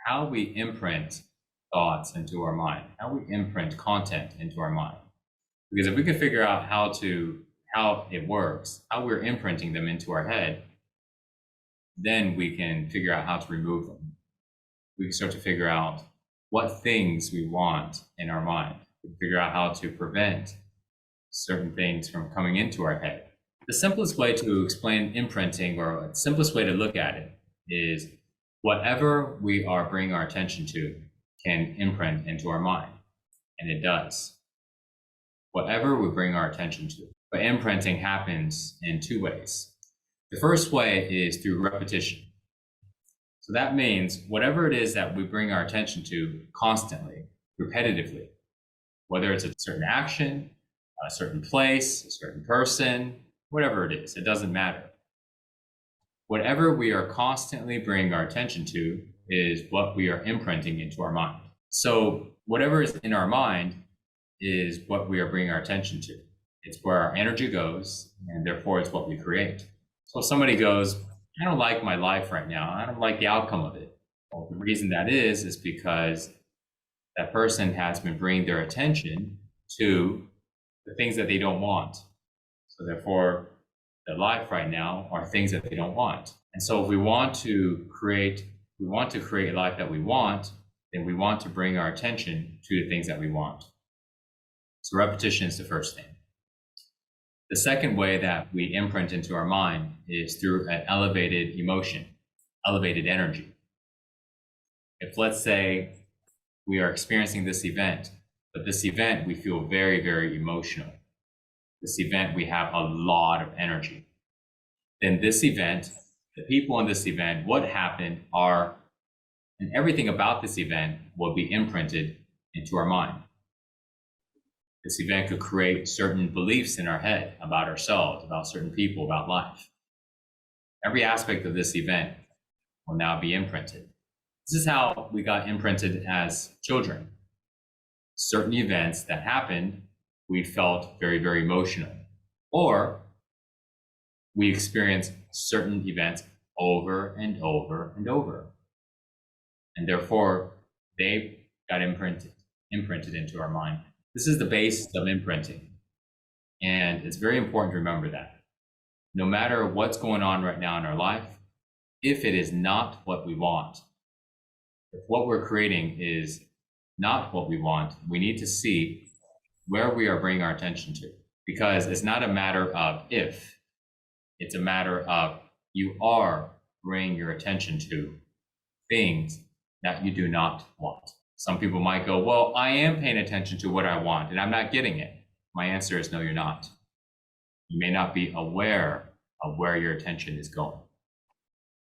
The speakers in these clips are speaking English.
how we imprint thoughts into our mind, how we imprint content into our mind. Because if we can figure out how it works, how we're imprinting them into our head, then we can figure out how to remove them. We can start to figure out what things we want in our mind. We can figure out how to prevent certain things from coming into our head. The simplest way to explain imprinting, or the simplest way to look at it, is whatever we are bringing our attention to can imprint into our mind, and it does. Whatever we bring our attention to. But imprinting happens in two ways. The first way is through repetition. So that means whatever it is that we bring our attention to constantly, repetitively, whether it's a certain action, a certain place, a certain person, whatever it is, it doesn't matter. Whatever we are constantly bringing our attention to is what we are imprinting into our mind. So whatever is in our mind is what we are bringing our attention to. It's where our energy goes, and therefore it's what we create. So if somebody goes, I don't like my life right now, I don't like the outcome of it. Well, the reason that is because that person has been bringing their attention to the things that they don't want. So therefore, their life right now are things that they don't want. And so if we want to create a life that we want, then we want to bring our attention to the things that we want. So repetition is the first thing. The second way that we imprint into our mind is through an elevated emotion, elevated energy. If, let's say, we are experiencing this event, but this event we feel very, very emotional. This event we have a lot of energy. Then this event, the people in this event, what happened and everything about this event will be imprinted into our mind. This event could create certain beliefs in our head about ourselves, about certain people, about life. Every aspect of this event will now be imprinted. This is how we got imprinted as children. Certain events that happened, we felt very, very emotional. Or we experienced certain events over and over and over. And therefore, they got imprinted into our mind. This is the basis of imprinting. And it's very important to remember that. No matter what's going on right now in our life, if it is not what we want, if what we're creating is not what we want, we need to see where we are bringing our attention to. Because it's not a matter of if, it's a matter of you are bringing your attention to things that you do not want. Some people might go, well, I am paying attention to what I want and I'm not getting it. My answer is no, you're not. You may not be aware of where your attention is going.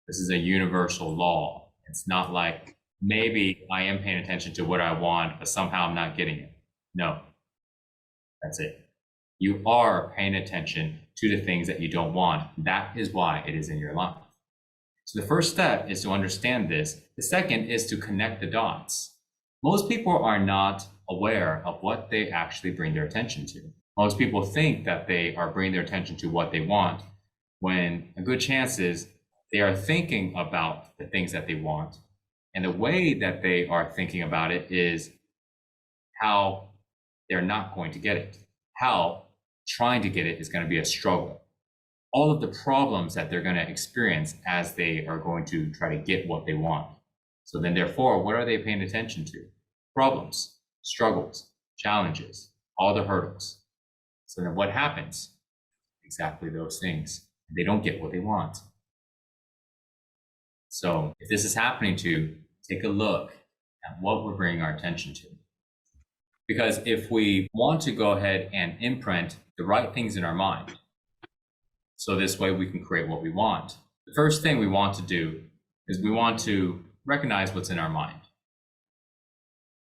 This is a universal law. It's not like maybe I am paying attention to what I want, but somehow I'm not getting it. No, that's it. You are paying attention to the things that you don't want. That is why it is in your life. So the first step is to understand this. The second is to connect the dots. Most people are not aware of what they actually bring their attention to. Most people think that they are bringing their attention to what they want, when a good chance is they are thinking about the things that they want. And the way that they are thinking about it is how they're not going to get it, how trying to get it is going to be a struggle. All of the problems that they're going to experience as they are going to try to get what they want. So then therefore, what are they paying attention to? Problems, struggles, challenges, all the hurdles. So then what happens? Exactly those things. They don't get what they want. So if this is happening to you, take a look at what we're bringing our attention to. Because if we want to go ahead and imprint the right things in our mind, so this way we can create what we want, the first thing we want to do is we want to recognize what's in our mind.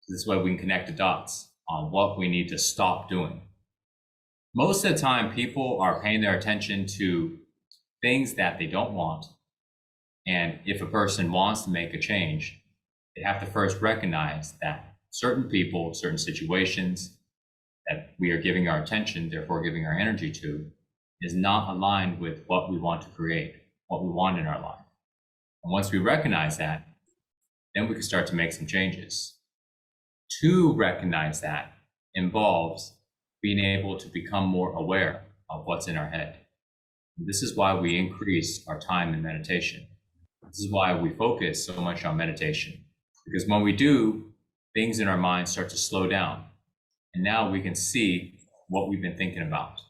So this way we can connect the dots on what we need to stop doing. Most of the time, people are paying their attention to things that they don't want. And if a person wants to make a change, they have to first recognize that certain people, certain situations that we are giving our attention, therefore giving our energy to, is not aligned with what we want to create, what we want in our life. And once we recognize that, then we can start to make some changes. To recognize that involves being able to become more aware of what's in our head. This is why we increase our time in meditation. This is why we focus so much on meditation, because when we do, things in our mind start to slow down. And now we can see what we've been thinking about.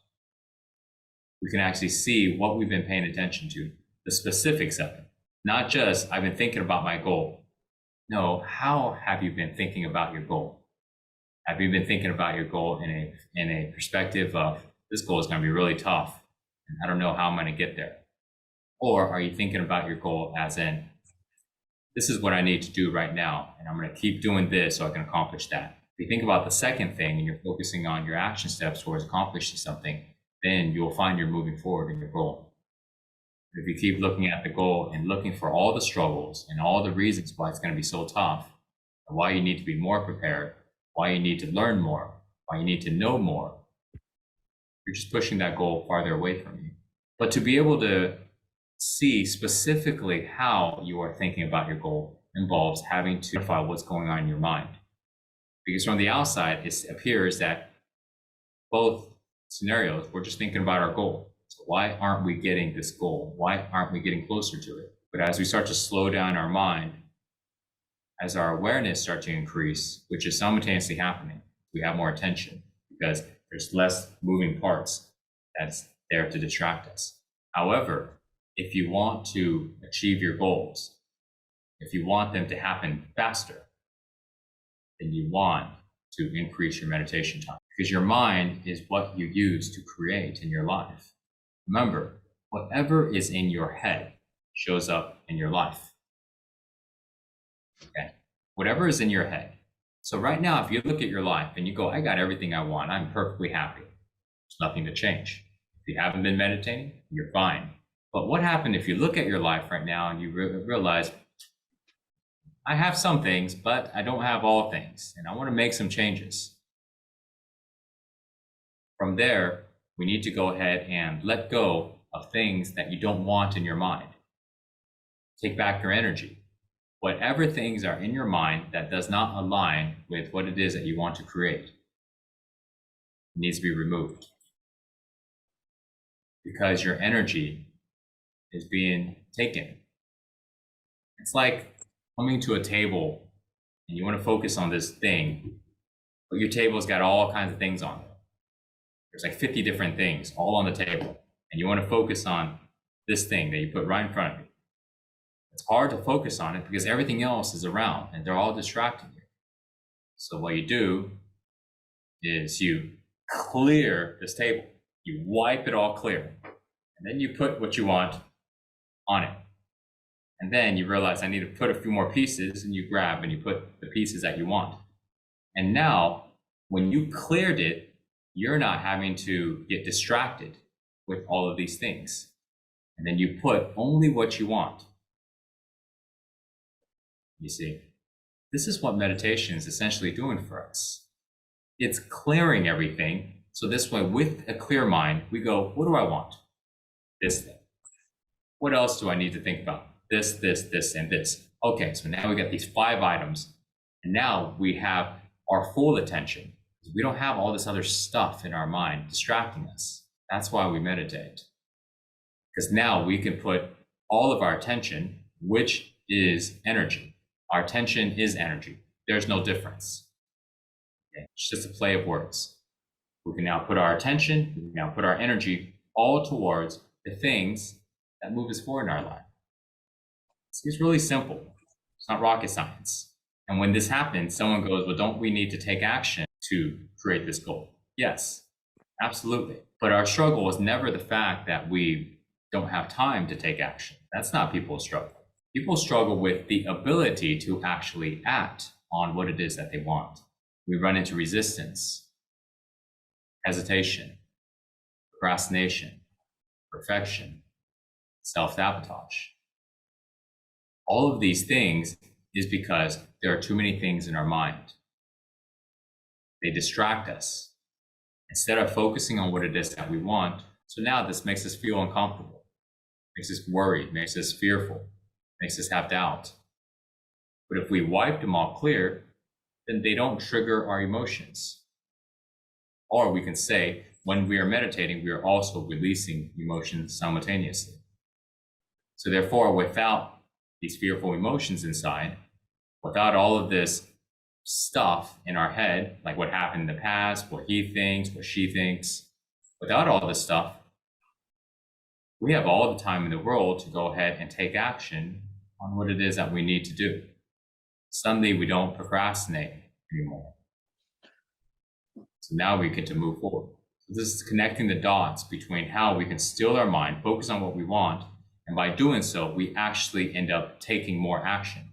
We can actually see what we've been paying attention to, the specifics of it. Not just, I've been thinking about my goal. No, how have you been thinking about your goal? Have you been thinking about your goal in a perspective of, this goal is going to be really tough, and I don't know how I'm going to get there? Or are you thinking about your goal as in, this is what I need to do right now, and I'm going to keep doing this so I can accomplish that? If you think about the second thing and you're focusing on your action steps towards accomplishing something, then you'll find you're moving forward in your goal. If you keep looking at the goal and looking for all the struggles and all the reasons why it's going to be so tough, and why you need to be more prepared, why you need to learn more, why you need to know more, you're just pushing that goal farther away from you. But to be able to see specifically how you are thinking about your goal involves having to identify what's going on in your mind. Because from the outside, it appears that both scenarios, we're just thinking about our goal. So why aren't we getting this goal? Why aren't we getting closer to it? But as we start to slow down our mind, as our awareness starts to increase, which is simultaneously happening, we have more attention because there's less moving parts that's there to distract us. However, if you want to achieve your goals, if you want them to happen faster, then you want to increase your meditation time, because your mind is what you use to create in your life. Remember, whatever is in your head shows up in your life. Okay? Whatever is in your head. So right now, if you look at your life and you go, I got everything I want, I'm perfectly happy. There's nothing to change. If you haven't been meditating, you're fine. But what happened if you look at your life right now and you realize, I have some things, but I don't have all things, and I want to make some changes. From there, we need to go ahead and let go of things that you don't want in your mind. Take back your energy. Whatever things are in your mind that does not align with what it is that you want to create needs to be removed, because your energy is being taken. It's like coming to a table and you want to focus on this thing, but your table's got all kinds of things on it. There's like 50 different things all on the table, and you want to focus on this thing that you put right in front of you. It's hard to focus on it because everything else is around and they're all distracting you. So what you do is you clear this table, you wipe it all clear, and then you put what you want on it. And then you realize I need to put a few more pieces, and you grab and you put the pieces that you want. And now when you cleared it, you're not having to get distracted with all of these things. And then you put only what you want. You see, this is what meditation is essentially doing for us. It's clearing everything. So this way, with a clear mind, we go, what do I want? This thing. What else do I need to think about? This, and this. Okay, so now we got these 5 items, and now we have our full attention. We don't have all this other stuff in our mind distracting us. That's why we meditate. Because now we can put all of our attention, which is energy. Our attention is energy. There's no difference. Okay? It's just a play of words. We can now put our attention, we can now put our energy all towards the things that move us forward in our life. It's really simple. It's not rocket science. And when this happens, someone goes, well, don't we need to take action to create this goal? Yes, absolutely. But our struggle is never the fact that we don't have time to take action. That's not people's struggle. People struggle with the ability to actually act on what it is that they want. We run into resistance, hesitation, procrastination, perfection, self-sabotage. All of these things is because there are too many things in our mind. They distract us instead of focusing on what it is that we want. So now this makes us feel uncomfortable, makes us worried, makes us fearful, makes us have doubt. But if we wipe them all clear, then they don't trigger our emotions. Or we can say, when we are meditating, we are also releasing emotions simultaneously. So therefore, without these fearful emotions inside, without all of this stuff in our head, like what happened in the past, what he thinks, what she thinks, without all this stuff, we have all the time in the world to go ahead and take action on what it is that we need to do. Suddenly, we don't procrastinate anymore. So now we get to move forward. So this is connecting the dots between how we can still our mind, focus on what we want, and by doing so, we actually end up taking more action.